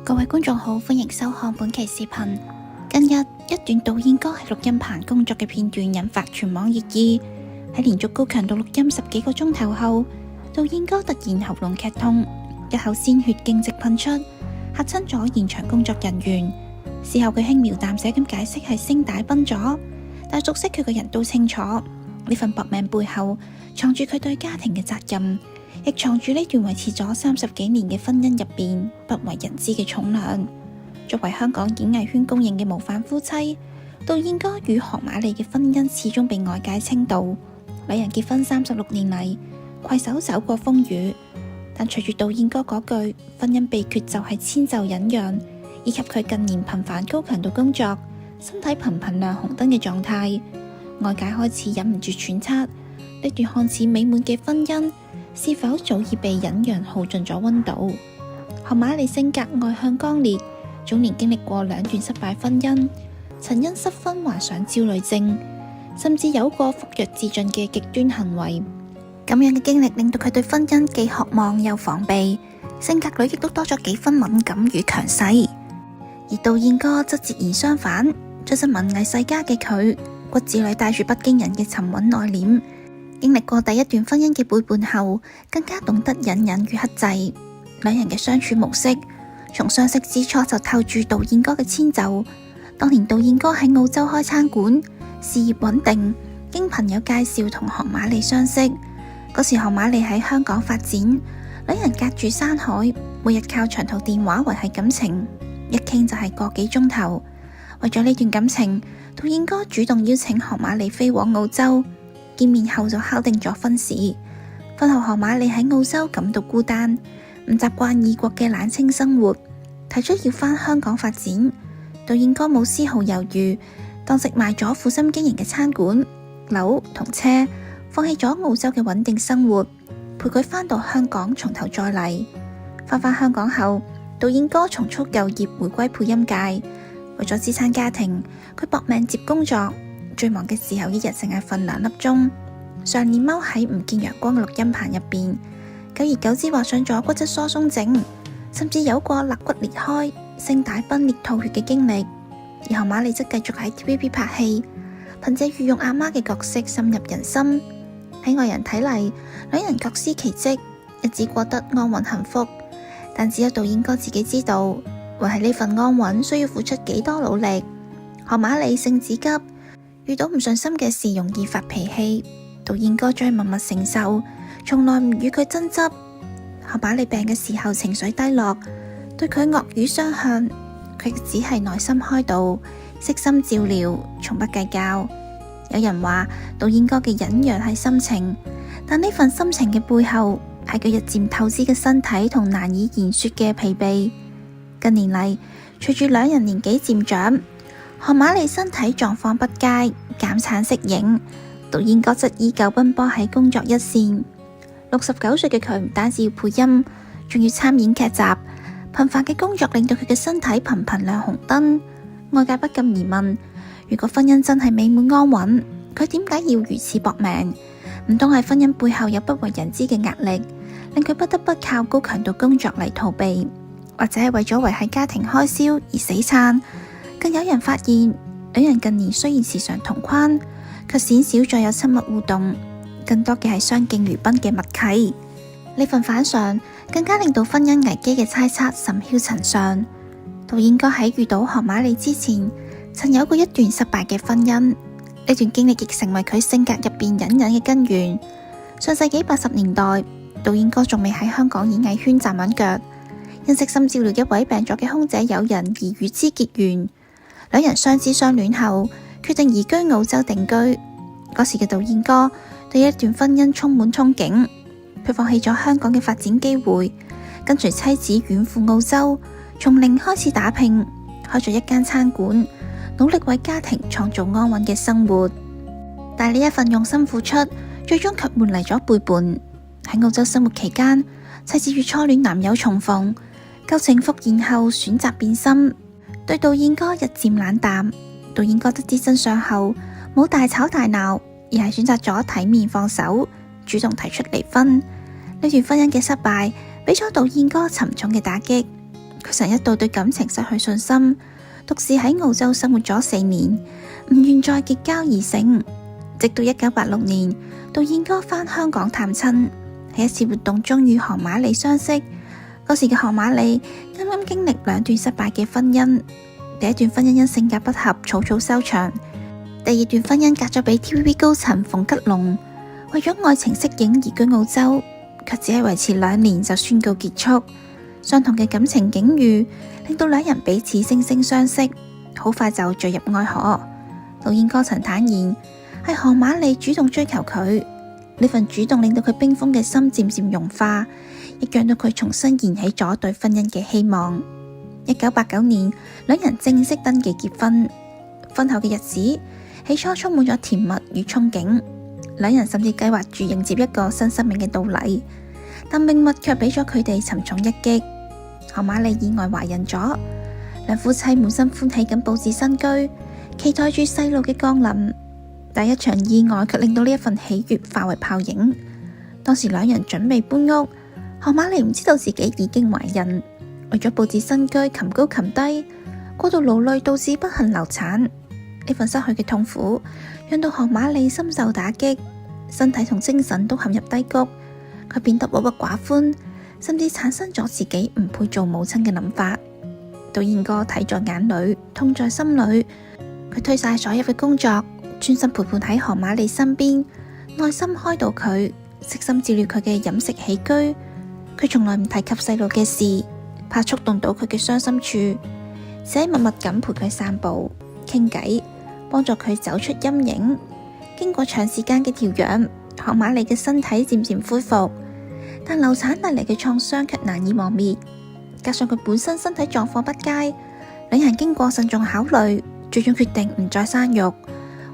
各位觀眾好，歡迎收看本期視頻。近日一段導演哥喺錄音棚工作嘅片段引發全網熱議。喺連續高強度錄音10幾個鐘頭後，導演哥突然喉嚨劇痛，一口鮮血徑直噴出，嚇親咗現場工作人員。事後佢輕描淡寫咁解釋係聲帶崩咗，但熟悉佢嘅人都清楚，呢份搏命背後藏住佢對家庭嘅責任，亦藏住呢段維持咗30幾年嘅婚姻入邊不為人知嘅重量。作為香港演藝圈公認嘅模範夫妻，導演哥與何瑪麗嘅婚姻始終被外界稱道。兩人結婚36年嚟，攜手走過風雨。但隨住導演哥嗰句婚姻秘訣就係遷就忍讓，以及佢近年頻繁高強度工作，身體頻頻亮紅燈嘅狀態，外界開始忍唔住揣測，呢段看似美滿嘅婚姻是否早已被忍讓耗盡咗溫度？何瑪麗性格外向剛烈，早年經歷過2段失敗婚姻，曾因失婚患上焦慮症，甚至有過服藥自盡嘅極端行為。咁樣嘅經歷令到佢對婚姻既渴望又防備，性格裏亦都多咗幾分敏感與強勢。而導演哥則截然相反，出身文藝世家嘅佢，骨子裏帶住北京人嘅沉穩內斂。經歷過第一段婚姻嘅背叛後，更加懂得隱忍與克制。兩人嘅相處模式，從相識之初就透住導演哥嘅遷就。當年導演哥喺澳洲開餐館，事業穩定，經朋友介紹同何瑪麗相識。嗰時何瑪麗喺香港發展，兩人隔住山海，每日靠長途電話維繫感情，一傾就係個幾鐘頭。為咗呢段感情，導演哥主動邀請何瑪麗飛往澳洲。見面後就敲定咗婚事。婚後何瑪麗喺澳洲感到孤單，唔習慣異國嘅冷清生活，提出要返香港發展。導演哥冇絲毫猶豫，當即賣咗負心經營嘅餐館、樓同車，放棄咗澳洲嘅穩定生活，陪佢返到香港從頭再嚟。返香港後，導演哥重操舊業，回歸配音界。為咗支撐家庭，佢搏命接工作。最忙嘅時候，一日淨係瞓2粒鐘，常年踎喺唔見陽光嘅錄音棚入邊，久而久之患上咗骨質疏鬆症，甚至有過肋骨裂開、聲帶崩裂吐血嘅經歷。而何瑪麗則繼續喺 TVB 拍戲，憑借御用阿媽嘅角色深入人心。喺外人睇嚟，兩人各司其職，日子過得安穩幸福。但只有導演哥自己知道，維繫呢份安穩需要付出幾多努力。何瑪麗性子急，遇到唔順心嘅事容易發脾氣，導演哥將默默承受，從來唔與佢爭執。何瑪麗病嘅時候情緒低落，對佢惡語相向，佢只係耐心開導，悉心照料，從不計較。有人話導演哥嘅忍讓係心情，但呢份心情嘅背後係佢日漸透支嘅身體同難以言說嘅疲憊。近年嚟，隨住兩人年紀漸長，何瑪麗身體狀況不佳，減產息影，導演哥則依舊奔波喺工作一線。69歲嘅佢唔單止要配音，仲要參演劇集，頻繁嘅工作令到佢嘅身體頻頻亮紅燈。外界不禁疑問：如果婚姻真係美滿安穩，佢點解要如此搏命？唔通係婚姻背後有不為人知嘅壓力，令佢不得不靠高強度工作嚟逃避，或者係為咗維繫家庭開銷而死撐？更有人發現，兩人近年雖然時常同框，卻鮮少再有親密互動，更多嘅係相敬如賓嘅默契。呢份反常更加令到婚姻危機嘅猜測甚囂塵上。導演哥喺遇到何瑪麗之前，曾有過一段失敗嘅婚姻，呢段經歷亦成為佢性格入邊隱忍嘅根源。上世紀80年代，導演哥仲未喺香港演藝圈站穩腳，因悉心照料一位病咗嘅空姐友人而與之結緣。兩人相知相戀後，決定移居澳洲定居。嗰時嘅導演哥對一段婚姻充滿憧憬，佢放棄咗香港嘅發展機會，跟隨妻子遠赴澳洲，從零開始打拼，開咗一間餐館，努力為家庭創造安穩嘅生活。但呢一份用心付出，最終卻換嚟咗背叛。喺澳洲生活期間，妻子與初戀男友重逢，舊情復燃後選擇變心。對導演哥日漸冷淡，導演哥得知真相後冇大吵大鬧，而係選擇咗體面放手，主動提出離婚。呢段婚姻嘅失敗俾咗導演哥沉重嘅打擊，佢曾一度對感情失去信心，獨自喺澳洲生活咗4年，唔願再結交異性。直到1986年，杜燕歌返香港探親，喺一次活動中與何瑪莉相識。嗰時嘅何瑪莉啱啱經歷2段失敗嘅婚姻，第一段婚姻因性格不合草草收場，第二段婚姻嫁咗俾 TVB 高層馮吉龍，為咗愛情適應移居澳洲，卻只係維持2年就宣告結束。相同嘅感情境遇令到2人彼此惺惺相惜，好快就墜入愛河。杜燕歌曾坦言，係何瑪莉主動追求佢，呢份主動令到佢冰封嘅心漸漸融化，亦讓到佢重新燃起咗對婚姻嘅希望。1989年，2人正式登記結婚。婚後嘅日子起初充滿咗甜蜜與憧憬，2人甚至計劃住迎接一個新生命嘅到嚟，但命運卻俾咗佢哋沉重一擊。何瑪莉意外懷孕咗，2夫妻滿心歡喜咁佈置新居，期待住細路嘅降臨。但一場意外卻令到呢一份喜悅化為泡影。當時2人準備搬屋，何瑪莉唔知道自己已經懷孕，為咗佈置新居，擒高擒低，過度勞累導致不幸流產。呢份失去嘅痛苦，讓到何瑪莉深受打擊，身體同精神都陷入低谷，佢變得鬱鬱寡歡，甚至產生咗自己唔配做母親嘅諗法。杜燕歌睇在眼裏，痛在心裏，佢推晒所有嘅工作，專心陪伴喺何瑪莉身邊，耐心開導佢，悉心照料佢嘅飲食起居。佢從來唔提及細路嘅事，怕觸動到佢嘅傷心處，只係默默咁陪佢散步、傾偈，幫助佢走出陰影。經過長時間嘅調養，何瑪莉嘅身體漸漸恢復，但流產帶嚟嘅創傷卻難以磨滅。加上佢本身身體狀況不佳，2人經過慎重考慮，最終決定唔再生育。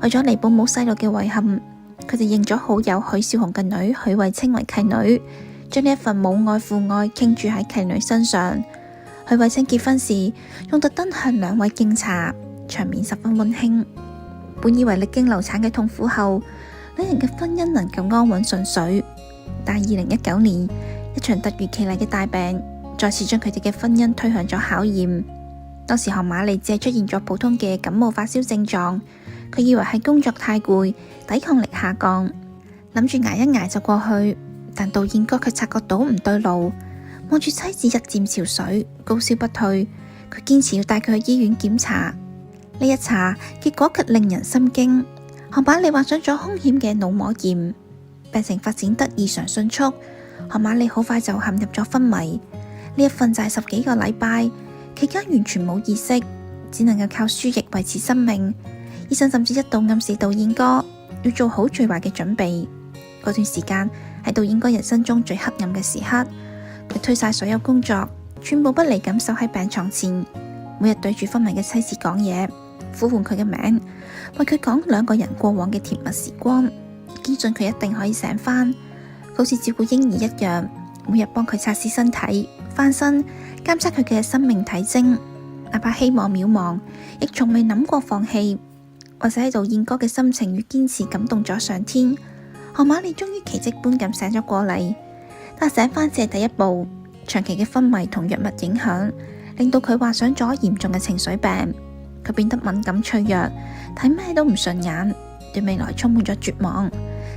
為咗彌補冇細路嘅遺憾，佢哋認咗好友許紹雄嘅女許慧清為契女，將呢一份母愛父愛傾注喺契女身上。許慧清結婚時仲特登向2位敬茶，場面十分溫馨。本以為歷經流產嘅痛苦後，2人嘅婚姻能夠安穩順遂，但2019年一場突如其來嘅大病，再次將佢哋嘅婚姻推向咗考驗。當時何瑪莉只係出現咗普通嘅感冒發燒症狀，佢以為係工作太攰，抵抗力下降，諗住捱一捱就過去。但杜燕歌卻察覺到唔對路，望住妻子日漸憔悴，高燒不退，佢堅持要帶佢去醫院檢查。呢一查，結果卻令人心驚，何瑪莉患上咗兇險嘅腦膜炎，病情發展得異常迅速。何瑪莉好快就陷入咗昏迷，呢一瞓就係10幾個禮拜，期間完全冇意識，只能夠靠輸液維持生命。醫生甚至一度暗示杜燕歌要做好最壞嘅準備。嗰段時間係杜燕歌人生中最黑暗嘅時刻，佢推晒所有工作，寸步不離咁守喺病床前，每日對住昏迷嘅妻子講嘢，呼喚佢嘅名，為佢講2個人過往嘅甜蜜時光，堅信佢一定可以醒返。好似照顧嬰兒一樣，每日幫佢測試身體、翻身，監測佢嘅生命體徵。哪怕希望渺茫，亦從未諗過放棄。或者喺杜燕歌嘅心情與堅持感動咗上天，何瑪莉終於奇蹟般咁醒咗過嚟。但醒返只係第一步，長期嘅昏迷同藥物影響，令到佢患上咗嚴重嘅情緒病。佢變得敏感脆弱，睇咩都唔順眼，對未來充滿咗絕望，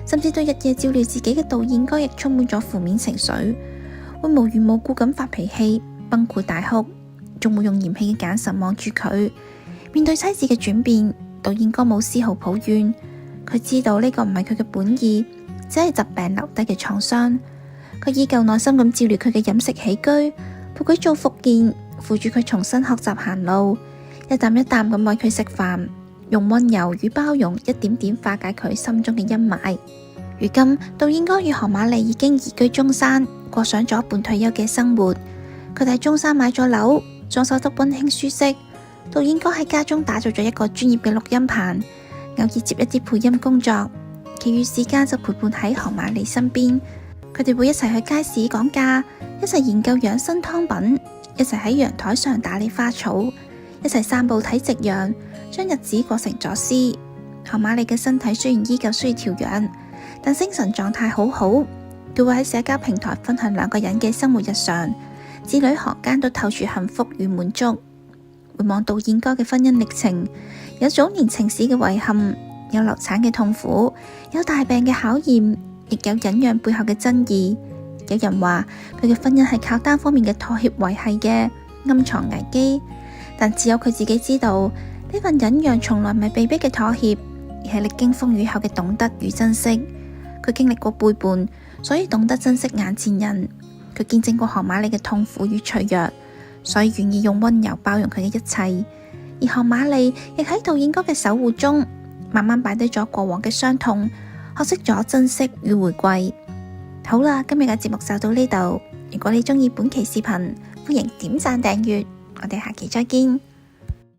甚至對日夜照料自己嘅杜燕歌亦充滿咗負面情緒，會無緣無故咁發脾氣、崩潰大哭，仲會用嫌棄嘅眼神望住佢。面對妻子嘅轉變，杜燕歌冇絲毫抱怨，佢知道呢個唔係佢嘅本意，只係疾病留低嘅創傷。佢依舊耐心咁照料佢嘅飲食起居，陪佢做復健，扶住佢重新學習行路，一啖一啖咁餵佢食飯，用溫柔與包容一點點化解佢心中嘅陰霾。如今杜燕歌與何瑪莉已經移居中山，過上咗半退休嘅生活。佢哋喺中山買咗樓，裝修得溫馨舒適。杜燕歌喺家中打造咗一個專業嘅錄音棚，偶爾接一啲配音工作，其餘時間就陪伴喺何瑪莉身邊。佢哋會一齊去街市講價，一齊研究養生湯品，一齊喺陽台上打理花草，一齊散步睇夕陽，將日子過成咗詩。何瑪莉嘅身體雖然依舊需要調養，但精神狀態好好。佢會喺社交平台分享2個人嘅生活日常，字裏行間都透住幸福與滿足。回望杜燕歌嘅婚姻歷程，有早年情史嘅遺憾，有流產嘅痛苦，有大病嘅考驗，亦有忍讓背後嘅爭議。有人話佢嘅婚姻係靠單方面嘅妥協維繫嘅，暗藏危機。但只有佢自己知道，呢份忍讓從來唔係被逼嘅妥協，而係歷經風雨後嘅懂得與珍惜。佢經歷過背叛，所以懂得珍惜眼前人。佢見證過韓瑪利嘅痛苦與脆弱，所以願意用溫柔包容佢嘅一切。而韓瑪利亦喺杜燕歌嘅守護中，慢慢擺低咗過往嘅傷痛，學識咗珍惜與回歸。好啦，今日嘅節目就到呢度。如果你鍾意本期視頻，歡迎點讚訂閱。我哋下期再見。